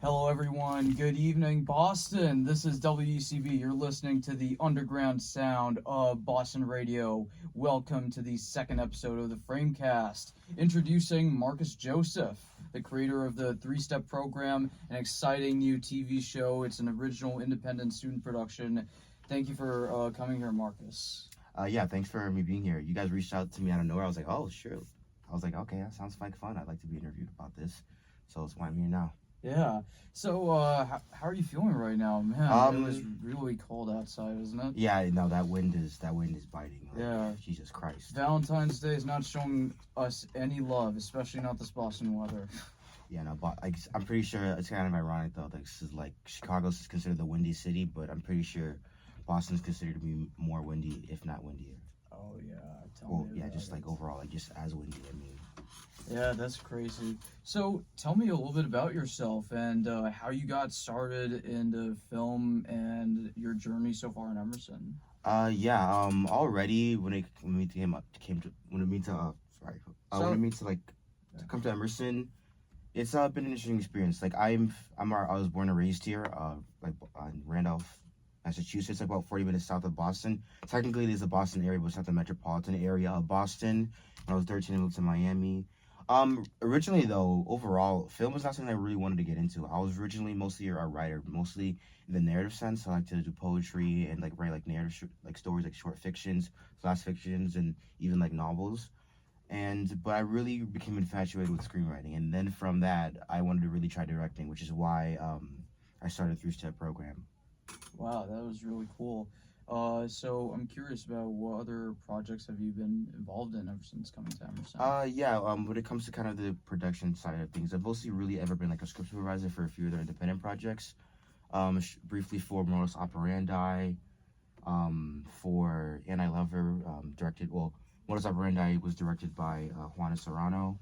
Hello, everyone. Good evening, Boston. This is WCB. You're listening to the underground sound of Boston radio. Welcome to the second episode of the FrameCast. Introducing Marcus Joseph, the creator of the Three Step Program, an exciting new TV show. It's an original independent student production. Thank you for coming here, Marcus. Yeah, thanks for me being here. You guys reached out to me out of nowhere. I was like, oh, sure. I was like, okay, that sounds like fun. I'd like to be interviewed about this. So that's why I'm here now. Yeah. So, how are you feeling right now, man? It was really cold outside, isn't it? Yeah, no, that wind is biting. Like, Yeah. Jesus Christ. Valentine's Day is not showing us any love, especially not this Boston weather. Yeah, no, but I'm pretty sure it's kind of ironic though. This is like Chicago's considered the windy city, but I'm pretty sure Boston's considered to be more windy, if not windier. Oh yeah, tell Well, me yeah, about just it. like overall, like just as windy. I mean. Yeah, that's crazy. So, tell me a little bit about yourself and how you got started into film and your journey so far in Emerson. Yeah. Already when we came to when it mean to sorry when it So, means to like yeah. to come to Emerson. It's been an interesting experience. Like I was born and raised here, like in Randolph, Massachusetts, like about 40 minutes south of Boston. Technically, it is the Boston area, but it's not the metropolitan area of Boston. When I was 13, I moved to Miami. Originally though, overall, film was not something I really wanted to get into. I was originally mostly a writer, mostly in the narrative sense. I like to do poetry and like write like narrative like stories, like short fictions, flash fictions, and even like novels. But I really became infatuated with screenwriting, and then from that I wanted to really try directing, which is why I started Three Step Program. Wow, that was really cool. So I'm curious about what other projects have you been involved in ever since coming to Emerson? Yeah, when it comes to kind of the production side of things, I've mostly really ever been like a script supervisor for a few other independent projects. Briefly for Modus Operandi, for And I Love Her, Modus Operandi was directed by Juana Serrano.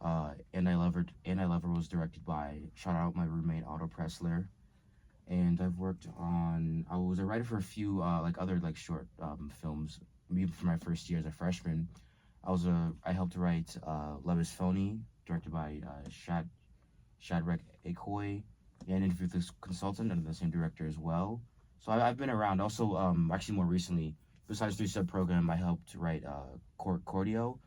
And I Love Her was directed by, shout out my roommate Otto Pressler. And I was a writer for a few like other like short films. Even for my first year as a freshman, I helped write Love Is Phony, directed by Shadrach Akoy, and Interview with this Consultant under the same director as well. So I've been around. Also, actually more recently, besides Three Step Program, I helped write Cordio,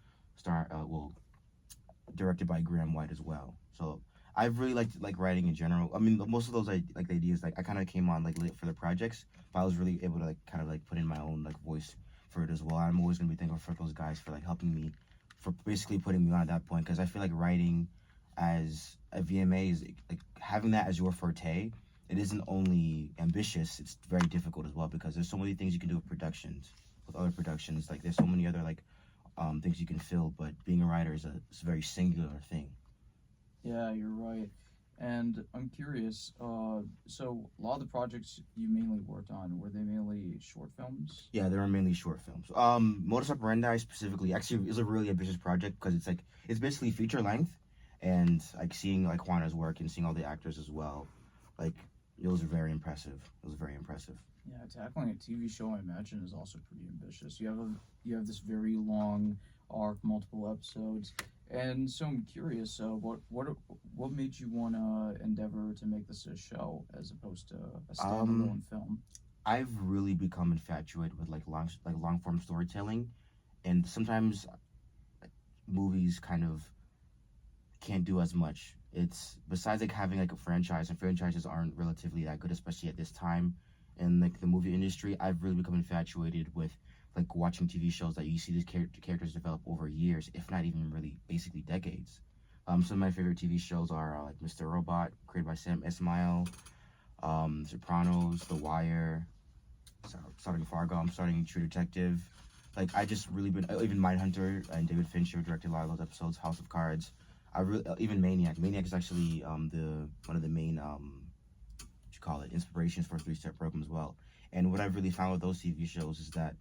directed by Graham White as well. So I've really liked like writing in general. I mean, most of those like ideas like I kind of came on like late for the projects, but I was really able to like kind of like put in my own like voice for it as well. I'm always gonna be thankful for those guys for like helping me, for basically putting me on at that point, because I feel like writing as a VMA is like having that as your forte. It isn't only ambitious; it's very difficult as well, because there's so many things you can do with other productions. Like there's so many other like things you can fill, but being a writer is a very singular thing. Yeah, you're right. And I'm curious, so a lot of the projects you mainly worked on, were they mainly short films? Yeah, they were mainly short films. Modus Operandi specifically actually is a really ambitious project, because it's basically feature length, and like seeing like Juana's work and seeing all the actors as well, like it was very impressive. It was very impressive. Yeah, tackling a TV show, I imagine, is also pretty ambitious. You have this very long arc, multiple episodes, and so I'm curious. What made you want to endeavor to make this a show as opposed to a standalone film? I've really become infatuated with like long form storytelling, and sometimes movies kind of can't do as much. It's besides like having like a franchise, and franchises aren't relatively that good, especially at this time in like the movie industry. I've really become infatuated with like watching TV shows that you see these characters develop over years, if not even really basically decades. Some of my favorite TV shows are like Mr. Robot, created by Sam Esmail, Sopranos, The Wire, starting Fargo. I'm starting True Detective. Like I just really been even Mindhunter and David Fincher directed a lot of those episodes. House of Cards. I really even Maniac. Maniac is actually the one of the main what you call it, inspirations for Three Step Program as well. And what I've really found with those TV shows is that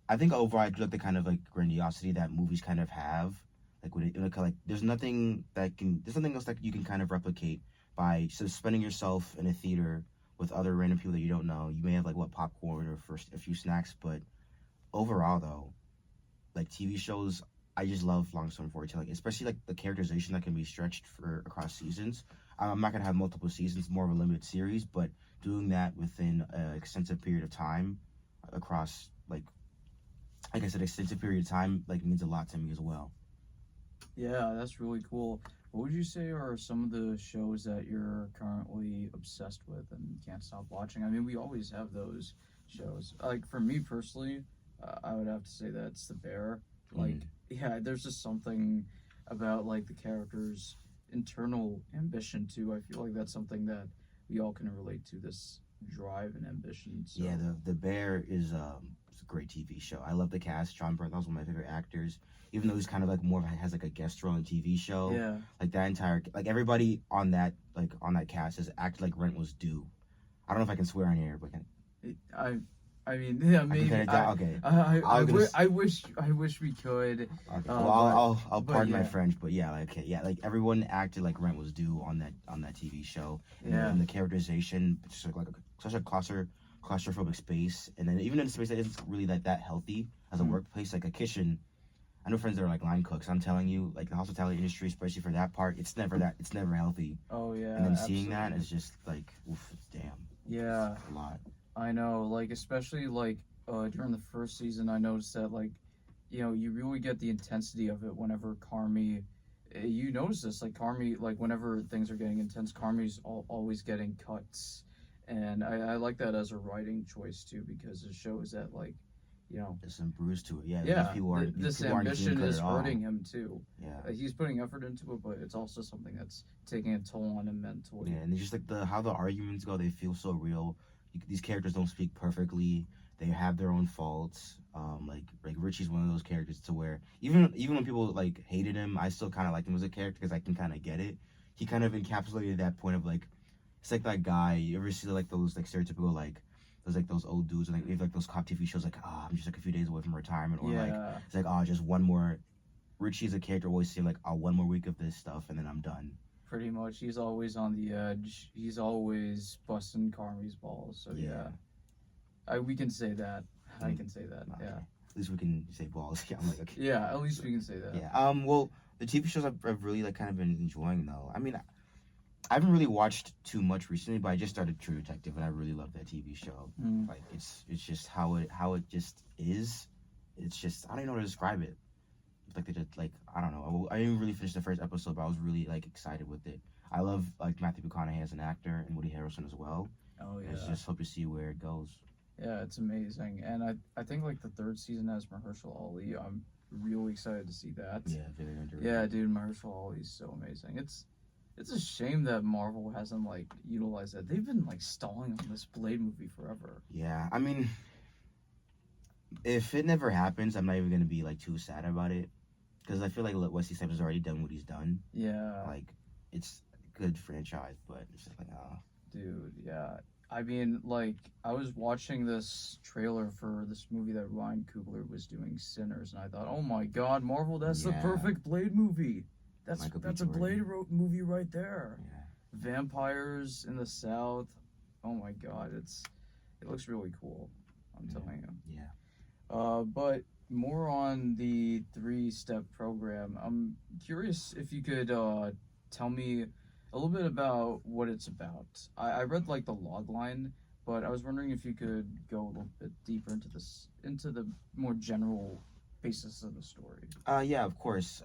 I think overall I do like the kind of like grandiosity that movies kind of have. Like when like there's nothing else that you can kind of replicate by suspending yourself in a theater with other random people that you don't know. You may have like what popcorn or first a few snacks, but overall though, like TV shows, I just love long form storytelling, especially like the characterization that can be stretched for across seasons. I'm not gonna have multiple seasons, more of a limited series, but doing that within an extensive period of time across like I said, extensive period of time means a lot to me as well. Yeah, that's really cool. What would you say are some of the shows that you're currently obsessed with and can't stop watching? I mean, we always have those shows. Like for me personally, I would have to say that it's The Bear. Like, yeah, there's just something about like the character's internal ambition too. I feel like that's something that we all can relate to. This drive and ambition. So. Yeah, the Bear is it's a great TV show. I love the cast. John Bernthal's one of my favorite actors. Even though he's kind of like more of has like a guest role in a TV show. Yeah. Like that entire everybody on that cast has acted like rent was due. I don't know if I can swear on here, but I mean, yeah, maybe. Okay. I wish we could. Okay. Well, I'll pardon yeah. my French, but yeah, like everyone acted like rent was due on that TV show. And the characterization, just such a claustrophobic space, and then even in a space that isn't really that healthy as a workplace, like a kitchen. I know friends that are like line cooks. I'm telling you, like the hospitality industry, especially for that part, it's never healthy. Oh yeah. And then seeing that is just like, oof, damn. Yeah. It's a lot. I know, like especially like during the first season, I noticed that like, you know, you really get the intensity of it whenever Carmi. You notice this, like Carmi, like whenever things are getting intense, Carmi's always getting cuts, and I like that as a writing choice too because it shows that like. You know, there's some bruise to it. Yeah, this ambition is hurting him too. Yeah, he's putting effort into it, but it's also something that's taking a toll on him mentally. Yeah, and it's just like how the arguments go. They feel so real. These characters don't speak perfectly. They have their own faults. Like Richie's one of those characters to where even when people like hated him, I still kind of liked him as a character because I can kind of get it. He kind of encapsulated that point of like, it's like that guy. You ever see like those like stereotypical like. There's like those old dudes, and like we have like those cop TV shows, like I'm just like a few days away from retirement, or like it's like just one more. Richie's a character always say like one more week of this stuff, and then I'm done. Pretty much, he's always on the edge. He's always busting Carmi's balls. So we can say that. I can say that. Okay. Yeah. At least we can say balls. Yeah, I'm like okay. Yeah, at least we can say that. Yeah. Well, the TV shows I've really like kind of been enjoying though. I mean. I haven't really watched too much recently, but I just started True Detective, and I really love that TV show. Like it's just how it just is. It's just I don't even know how to describe it. Like they just like I don't know. I didn't really finish the first episode, but I was really like excited with it. I love like Matthew McConaughey as an actor and Woody Harrelson as well. Oh yeah. I just hope to see where it goes. Yeah, it's amazing, and I think like the third season has Mahershala Ali. I'm really excited to see that. Yeah, very underrated. Yeah, dude, Mahershala Ali is so amazing. It's a shame that Marvel hasn't like utilized that. They've been like stalling on this Blade movie forever. Yeah, I mean, if it never happens, I'm not even gonna be like too sad about it, because I feel like Wesley Snipes has already done what he's done. Yeah, like it's a good franchise, but it's just like dude, yeah. I mean, like I was watching this trailer for this movie that Ryan Coogler was doing, Sinners, and I thought, oh my God, Marvel, that's the perfect Blade movie. That's a Blade movie right there. Yeah. Vampires in the South. Oh my God, it looks really cool. I'm telling you. Yeah. But more on the 3-step program. I'm curious if you could tell me a little bit about what it's about. I read like the log line, but I was wondering if you could go a little bit deeper into the more general basis of the story. Yeah, of course.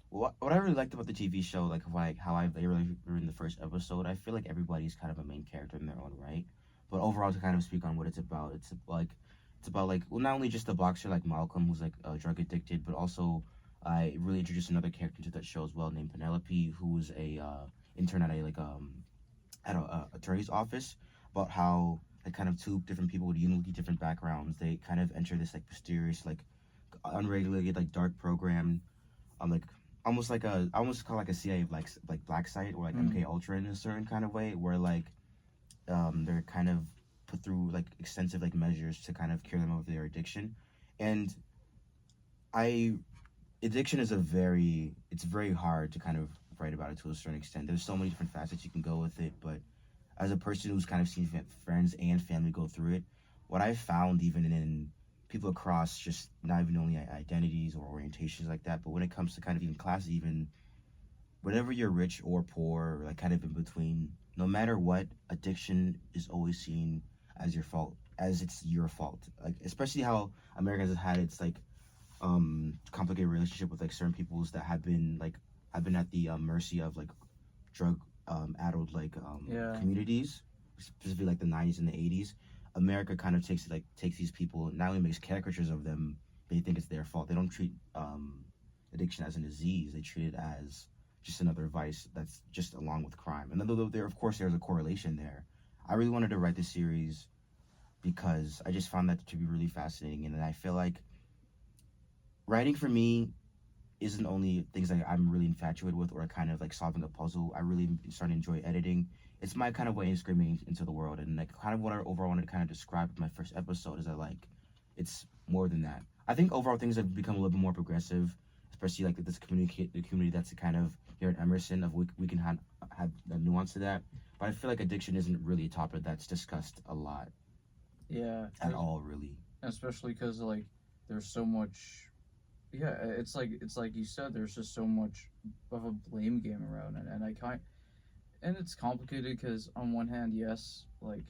What I really liked about the TV show, like how I really in the first episode, I feel like everybody's kind of a main character in their own right. But overall, to kind of speak on what it's about well, not only just the boxer like Malcolm, who's like drug addicted, but also I really introduced another character to that show as well, named Penelope, who's a intern at a attorney's office. About how like kind of two different people with uniquely different backgrounds, they kind of enter this like mysterious, like unregulated, like dark program, like. I almost call like a CIA like black site or like MK Ultra in a certain kind of way, where like they're kind of put through like extensive like measures to kind of cure them of their addiction. And addiction is it's very hard to kind of write about it to a certain extent. There's so many different facets you can go with it, but as a person who's kind of seen friends and family go through it, what I found even in people across just not even only identities or orientations like that, but when it comes to kind of even classes, even whether you're rich or poor, or like kind of in between, no matter what, addiction is always seen as your fault, as it's your fault. Like especially how America has had its like complicated relationship with like certain peoples that have been at the mercy of like drug addled like Yeah. communities, specifically like the 90s and the 80s. America kind of takes these people, not only makes caricatures of them, they think it's their fault. They don't treat addiction as a disease. They treat it as just another vice that's just along with crime. And though there, of course, there's a correlation there. I really wanted to write this series because I just found that to be really fascinating, and I feel like writing for me isn't only things that I'm really infatuated with or kind of like solving a puzzle. I really started to enjoy editing. It's my kind of way of screaming into the world, and like kind of what I overall wanted to kind of describe in my first episode is that like it's more than that. I think overall things have become a little bit more progressive, especially like this community, the community that's kind of here at Emerson of we can have a nuance to that. But I feel like addiction isn't really a topic that's discussed a lot Yeah. at all, really. Especially because like there's so much. Yeah, it's like you said. There's just so much of a blame game around it, and and it's complicated because on one hand, yes, like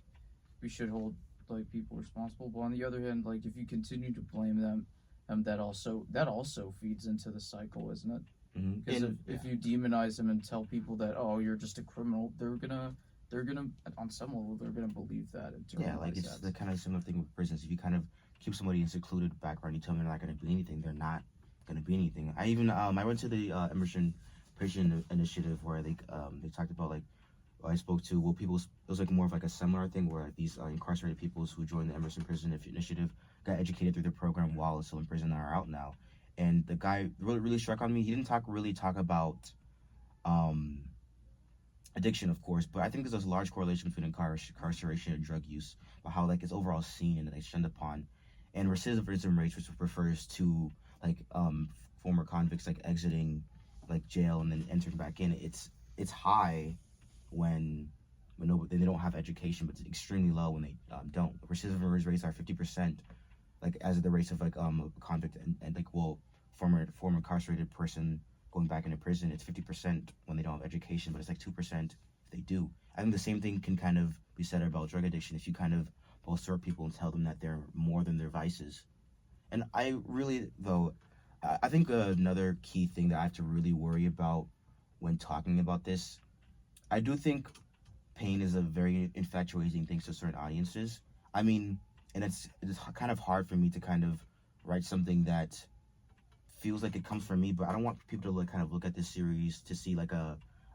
we should hold like people responsible, but on the other hand, like if you continue to blame them, that also feeds into the cycle, isn't it? Because Yeah. if you demonize them and tell people that, oh, you're just a criminal, they're gonna on some level they're gonna believe that, Yeah, like internalize it's that. the kind of similar thing with prisons. If you kind of keep somebody in secluded background, you tell them they're not going to be anything, they're not going to be anything. I went to the Emerson Prison Initiative where they talked about like I spoke to people. It was like more of like a seminar thing where like, these incarcerated peoples who joined the Emerson Prison Initiative got educated through the program while still in prison and are out now. And the guy really struck on me. He didn't talk about um addiction, of course, but I think there's a large correlation between incarceration and drug use, but how like it's overall seen and shunned upon, and recidivism rates, which refers to like former convicts like exiting like jail and then entering back in. It's high when they don't have education, but it's extremely low when they don't. Recidivism rates are 50%, like as the rates of like a convict and like former incarcerated person going back into prison. It's 50% when they don't have education, but it's like 2% if they do. I think the same thing can kind of be said about drug addiction. If you kind of bolster people and tell them that they're more than their vices. And I really though, I think another key thing that I have to really worry about when talking about this, I do think pain is a very infatuating thing to certain audiences. I mean, and it's kind of hard for me to kind of write something that feels like it comes from me, but I don't want people to like kind of look at this series to see like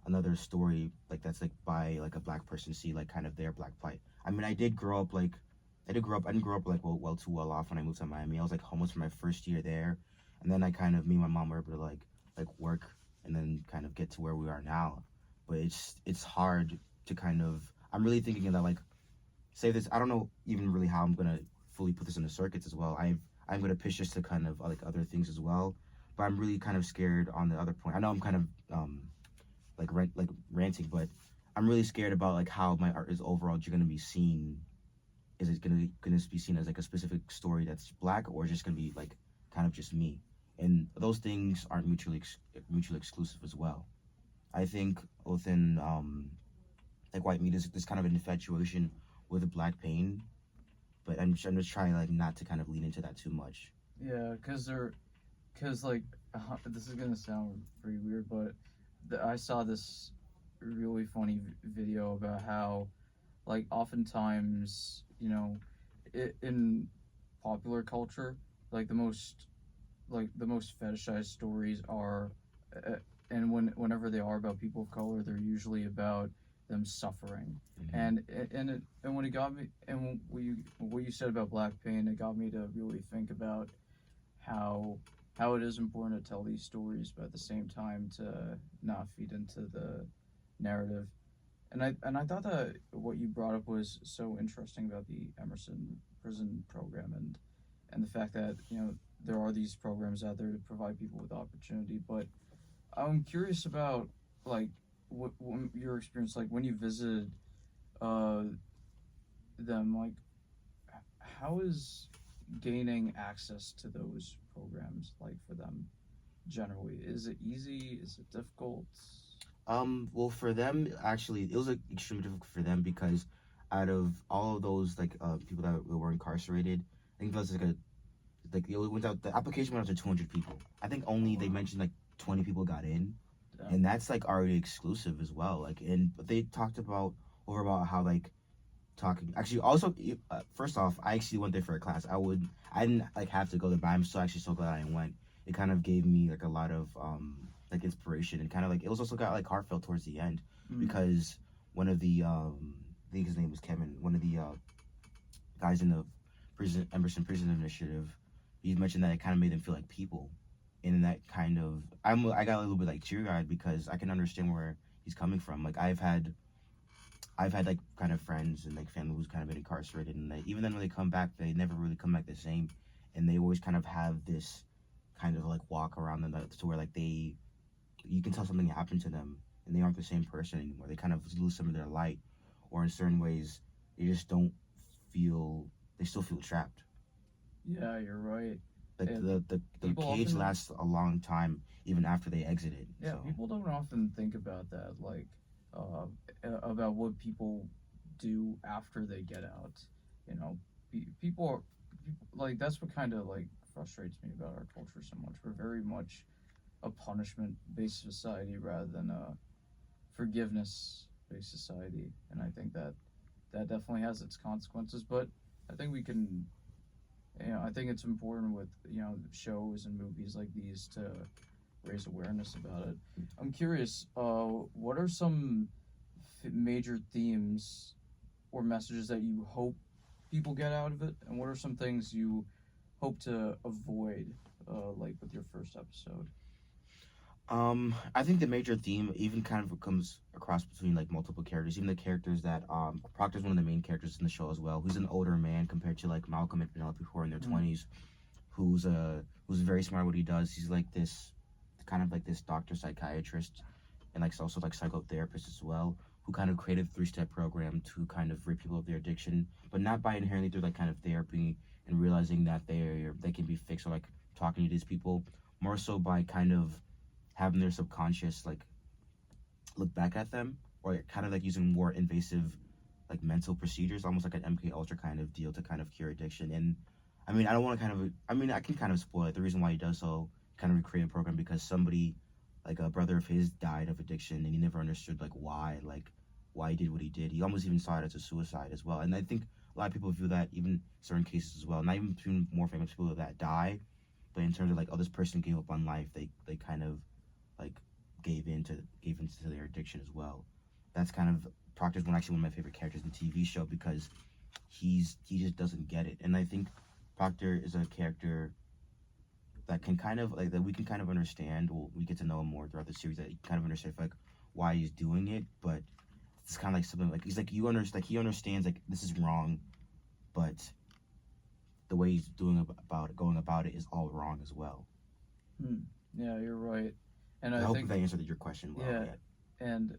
another story like that's like by like a black person, see like kind of their black plight. I mean, I didn't grow up like too well off when I moved to Miami. I was like homeless for my first year there, and then I kind of me and my mom were able to like work and then kind of get to where we are now. But it's hard to kind of. I'm really thinking that like say this. I don't know even really how I'm gonna fully put this into circuits as well. I'm gonna pitch this to kind of like other things as well, but I'm really kind of scared on the other point. I know I'm kind of like ranting, but I'm really scared about like how my art is overall gonna be seen. Is it gonna be seen as like a specific story that's black, or just gonna be like kind of just me? And those things aren't mutually exclusive as well. I think within like white media, there's kind of an infatuation with the black pain, but I'm just trying like not to kind of lean into that too much. Yeah, because like this is gonna sound pretty weird, but I saw this really funny video about how like oftentimes in popular culture, like the most fetishized stories are, uh, and whenever they are about people of color, they're usually about them suffering. Mm-hmm. And when it got me, and what you said about black pain, it got me to really think about how how it is important to tell these stories, but at the same time to not feed into the narrative. And I thought that what you brought up was so interesting about the Emerson prison program, and the fact that there are these programs out there to provide people with opportunity. But I'm curious about like what your experience like when you visited uh, them. Like, how is gaining access to those programs like for them? generally? Is it easy? Is it difficult? Well, for them, actually, it was like extremely difficult for them because out of all of those like people that were incarcerated, I think that's like it went out. The application went out to 200 people. I think only they mentioned like 20 people got in, and that's like already exclusive as well. Like, and but they talked about over about how like talking. Actually, also first off, I actually went there for a class. I didn't like have to go there, but I'm so actually so glad I went. It kind of gave me like a lot of like inspiration and kind of like it was also got like heartfelt towards the end because one of the I think his name was Kevin, one of the guys in the prison Emerson Prison Initiative, he mentioned that it kind of made them feel like people, and that kind of I got a little bit like teary eyed because I can understand where he's coming from. Like I've had like kind of friends and like family who's kind of been incarcerated, and they, even then when they come back, they never really come back the same, and they always kind of have this kind of like walk around them to where like you can tell something happened to them, and they aren't the same person anymore. They kind of lose some of their light, or in certain ways, they just don't feel. They still feel trapped. Yeah, you're right. Like And the people cage often, lasts a long time even after they exited. yeah, So people don't often think about that, like, uh, about what people do after they get out. You know, people are, like, that's what kind of like frustrates me about our culture so much. We're very much a punishment-based society rather than a forgiveness-based society, and I think that that definitely has its consequences. But I think we can, I think it's important with shows and movies like these to raise awareness about it. I'm curious, what are some major themes or messages that you hope people get out of it, and what are some things you hope to avoid, like with your first episode? I think the major theme even kind of comes across between like multiple characters, even the characters that Proctor's one of the main characters in the show as well, who's an older man compared to like Malcolm and Penelope who are in their 20s, who's very smart at what he does. He's like this kind of like this doctor psychiatrist and like also like psychotherapist as well, who kind of created a 3-step program to kind of rid people of their addiction, but not by inherently through like kind of therapy and realizing that they can be fixed or like talking to these people, more so by kind of having their subconscious like look back at them or kind of like using more invasive like mental procedures, almost like an MK Ultra kind of deal to kind of cure addiction. And I mean, I don't want to kind of, I mean, I can kind of spoil it. The reason why he does so, kind of recreate a program because somebody, like a brother of his, died of addiction, and he never understood like why he did what he did. He almost even saw it as a suicide as well. And I think a lot of people view that even certain cases as well. Not even between more famous people that die, but in terms of like, oh, this person gave up on life. They kind of like gave into their addiction as well. That's kind of Proctor's one of my favorite characters in the TV show because he just doesn't get it, and I think Proctor is a character that can kind of like that we can kind of understand. Well, we get to know him more throughout the series that you kind of understand like why he's doing it, but it's kind of like something like he's like you understand like he understands like this is wrong, but the way he's going about it is all wrong as well. Yeah, you're right, and I I hope think that answered your question well. yeah, and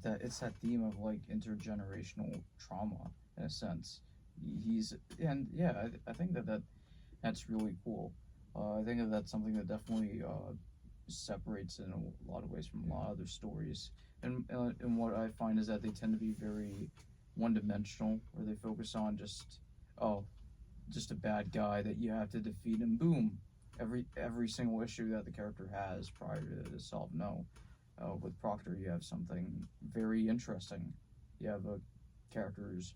that it's that theme of like intergenerational trauma in a sense. He's and yeah, I think that's really cool. I think that's something that definitely separates in a lot of ways from a lot of other stories. And what I find is that they tend to be very one-dimensional, where they focus on oh, just a bad guy that you have to defeat, and boom, every single issue that the character has prior to solve. No, with Proctor, you have something very interesting. You have a characters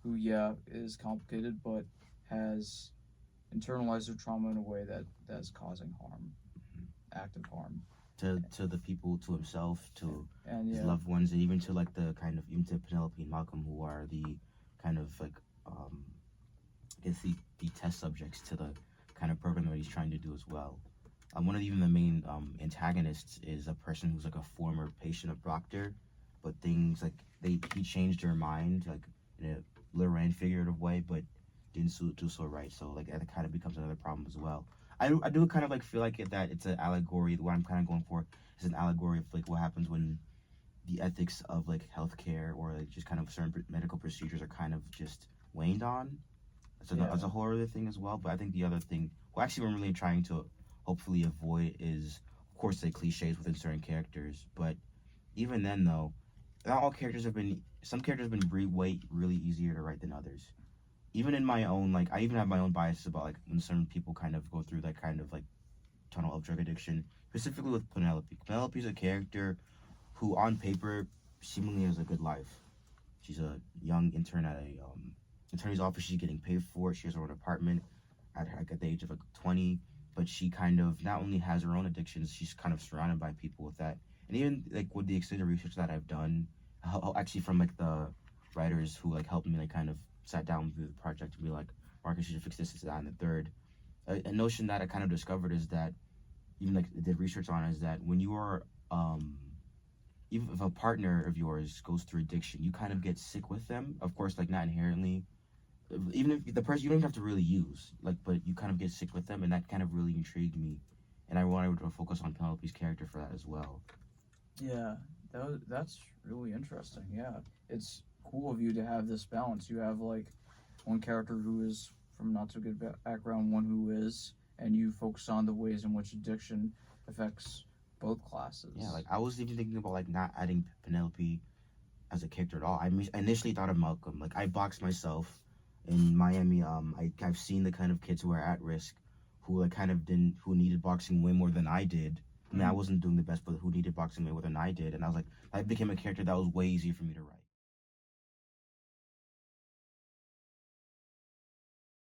who, yeah, is complicated, but has internalized their trauma in a way that's causing harm, active harm. To the people, to himself, to And his yeah, loved ones, and even to like the kind of even to Penelope and Malcolm, who are the kind of like I guess the test subjects to the kind of program that he's trying to do as well. One of even the main antagonists is a person who's like a former patient of Proctor, but things like he changed her mind like in a literal and figurative way, but didn't do so right. So like that kind of becomes another problem as well. I do kind of like feel like that it's an allegory. What I'm kind of going for is an allegory of like what happens when the ethics of like healthcare or like just kind of certain medical procedures are kind of just waned on. So yeah, that's a whole other thing as well. But I think the other thing, well, actually, we're really trying to hopefully avoid is, of course, the cliches within certain characters. But even then, though, not all characters have been. Some characters have been really easier to write than others. Even in my own, like, I even have my own biases about like when certain people kind of go through that kind of like tunnel of drug addiction. Specifically with Penelope. Penelope's a character who, on paper, seemingly has a good life. She's a young intern at a attorney's office. She's getting paid for it. She has her own apartment at the age of like 20. But she kind of not only has her own addictions, she's kind of surrounded by people with that. And even like with the extended research that I've done, actually from like the writers who like helped me like kind of sat down through the project and be like, Marcus, you should fix this, that, and the third. A notion that I kind of discovered is that even like did research on is that when you are even if a partner of yours goes through addiction, you kind of get sick with them. Of course, like not inherently. Even if the person you don't even have to really use, like, but you kind of get sick with them, and that kind of really intrigued me, and I wanted to focus on Penelope's character for that as well. Yeah, that's really interesting. Yeah, it's cool of you to have this balance. You have like one character who is from not so good background, one who is, and you focus on the ways in which addiction affects both classes. Yeah, like I was even thinking about like not adding Penelope as a character at all. I initially thought of Malcolm. Like I boxed myself in Miami. I've seen the kind of kids who are at risk, who like kind of didn't, who needed boxing way more than I did. I mean, I wasn't doing the best, but who needed boxing way more than I did, and I was like, that became a character that was way easier for me to write.